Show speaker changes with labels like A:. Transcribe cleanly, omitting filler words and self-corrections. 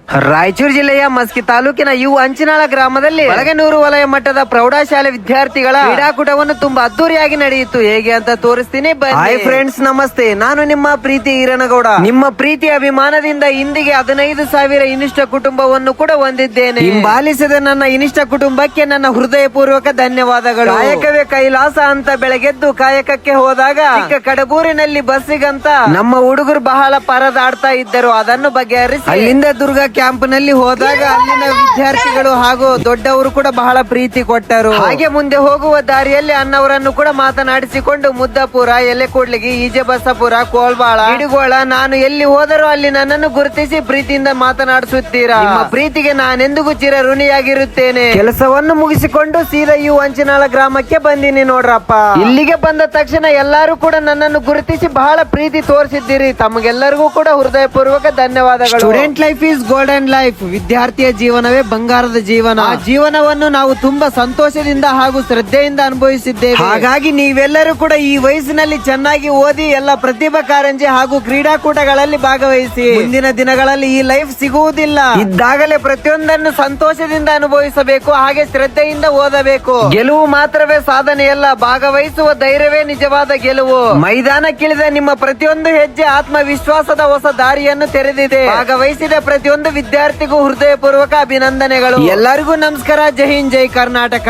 A: ರಾಯಚೂರು ಜಿಲ್ಲೆಯ ಮಸ್ಕಿ ತಾಲೂಕಿನ ಯು ಅಂಚಿನಾಳ ಗ್ರಾಮದಲ್ಲಿ ಬಳಗನೂರು ವಲಯ ಮಟ್ಟದ ಪ್ರೌಢಶಾಲೆ ವಿದ್ಯಾರ್ಥಿಗಳ ಕ್ರೀಡಾಕೂಟವನ್ನು ತುಂಬಾ ಅದ್ದೂರಿಯಾಗಿ ನಡೆಯಿತು. ಹೇಗೆ ಅಂತ ತೋರಿಸ್ತೀನಿ. ಹಾಯ್ ಫ್ರೆಂಡ್ಸ್, ನಮಸ್ತೆ. ನಾನು ನಿಮ್ಮ ಪ್ರೀತಿ ಈರನಗೌಡ. ನಿಮ್ಮ ಪ್ರೀತಿ ಅಭಿಮಾನದಿಂದ ಇಂದಿಗೆ 15,000 ಇನಿಷ್ಠ ಕುಟುಂಬವನ್ನು ಕೂಡ ಹೊಂದಿದ್ದೇನೆ. ಹಿಂಬಾಲಿಸಿದ ನನ್ನ ಇನಿಷ್ಠ ಕುಟುಂಬಕ್ಕೆ ನನ್ನ ಹೃದಯ ಪೂರ್ವಕ ಧನ್ಯವಾದಗಳು. ಕಾಯಕವೇ ಕೈಲಾಸ ಅಂತ ಬೆಳಗೆದ್ದು ಕಾಯಕಕ್ಕೆ ಹೋದಾಗ ಚಿಕ್ಕ ಕಡಬೂರಿನಲ್ಲಿ ಬಸ್ಸಿಗಂತ ನಮ್ಮ ಹುಡುಗರು ಬಹಳ ಪರದಾಡ್ತಾ ಇದ್ದರು. ಅದನ್ನು ಬಗೆಹರಿಸಿ ಅಲ್ಲಿಂದ ದುರ್ಗ ಕ್ಯಾಂಪ್ ನಲ್ಲಿ ಹೋದಾಗ ಅಲ್ಲಿನ ವಿದ್ಯಾರ್ಥಿಗಳು ಹಾಗೂ ದೊಡ್ಡವರು ಕೂಡ ಬಹಳ ಪ್ರೀತಿ ಕೊಟ್ಟರು. ಹಾಗೆ ಮುಂದೆ ಹೋಗುವ ದಾರಿಯಲ್ಲಿ ಅಣ್ಣವರನ್ನು ಕೂಡ ಮಾತನಾಡಿಸಿಕೊಂಡು ಮುದ್ದಪುರ, ಎಲೆಕೂಡ್ಲಿಗಿ, ಈಜೆಬಸಪುರ, ಕೋಲ್ಬಾಳ, ಇಡುಗೋಳ ನಾನು ಎಲ್ಲಿ ಹೋದರೂ ಅಲ್ಲಿ ನನ್ನನ್ನು ಗುರುತಿಸಿ ಪ್ರೀತಿಯಿಂದ ಮಾತನಾಡಿಸುತ್ತೀರಾ. ನಿಮ್ಮ ಪ್ರೀತಿಗೆ ನಾನೆಂದಿಗೂ ಚಿರ ಋಣಿಯಾಗಿರುತ್ತೇನೆ. ಕೆಲಸವನ್ನು ಮುಗಿಸಿಕೊಂಡು ಸೀದಾ ಯು ಅಂಚಿನಾಳ ಗ್ರಾಮಕ್ಕೆ ಬಂದಿನಿ ನೋಡ್ರಪ್ಪ. ಇಲ್ಲಿಗೆ ಬಂದ ತಕ್ಷಣ ಎಲ್ಲರೂ ಕೂಡ ನನ್ನನ್ನು ಗುರುತಿಸಿ ಬಹಳ ಪ್ರೀತಿ ತೋರಿಸಿದ್ದೀರಿ. ತಮಗೆಲ್ಲರಿಗೂ ಕೂಡ ಹೃದಯ ಪೂರ್ವಕ ಧನ್ಯವಾದಗಳು. Student life is golden life. ವಿದ್ಯಾರ್ಥಿಯ ಜೀವನವೇ ಬಂಗಾರದ ಜೀವನ. ಆ ಜೀವನವನ್ನು ನಾವು ತುಂಬಾ ಸಂತೋಷದಿಂದ ಹಾಗೂ ಶ್ರದ್ಧೆಯಿಂದ ಅನುಭವಿಸಿದ್ದೇವೆ. ಹಾಗಾಗಿ ನೀವೆಲ್ಲರೂ ಕೂಡ ಈ ವಯಸ್ಸಿನಲ್ಲಿ ಚೆನ್ನಾಗಿ ಓದಿ ಎಲ್ಲ ಪ್ರತಿಭಾ ಕಾರಂಜಿ ಹಾಗೂ ಕ್ರೀಡಾಕೂಟಗಳಲ್ಲಿ ಭಾಗವಹಿಸಿ. ಮುಂದಿನ ದಿನಗಳಲ್ಲಿ ಈ ಲೈಫ್ ಸಿಗುವುದಿಲ್ಲ. ಇದ್ದಾಗಲೇ ಪ್ರತಿಯೊಂದನ್ನು ಸಂತೋಷದಿಂದ ಅನುಭವಿಸಬೇಕು. ಹಾಗೆ ಶ್ರದ್ಧೆಯಿಂದ ಓದಬೇಕು. ಗೆಲುವು ಮಾತ್ರವೇ ಸಾಧನೆಯಲ್ಲ, ಭಾಗವಹಿಸುವ ಧೈರ್ಯವೇ ನಿಜವಾದ ಗೆಲುವು. ಮೈದಾನಕ್ಕಿಳಿದ ನಿಮ್ಮ ಪ್ರತಿಯೊಂದು ಹೆಜ್ಜೆ ಆತ್ಮವಿಶ್ವಾಸದ ಹೊಸ ದಾರಿಯನ್ನು ತೆರೆದಿದೆ. ಭಾಗವಹಿಸಿದ ಪ್ರತಿಯೊಂದು ವಿದ್ಯಾರ್ಥಿಗೂ ಹೃದಯ ಪೂರ್ವಕ ಅಭಿನಂದನೆಗಳು. ಎಲ್ಲರಿಗೂ ನಮಸ್ಕಾರ. ಜೈ ಹಿಂದ್, ಜೈ ಕರ್ನಾಟಕ.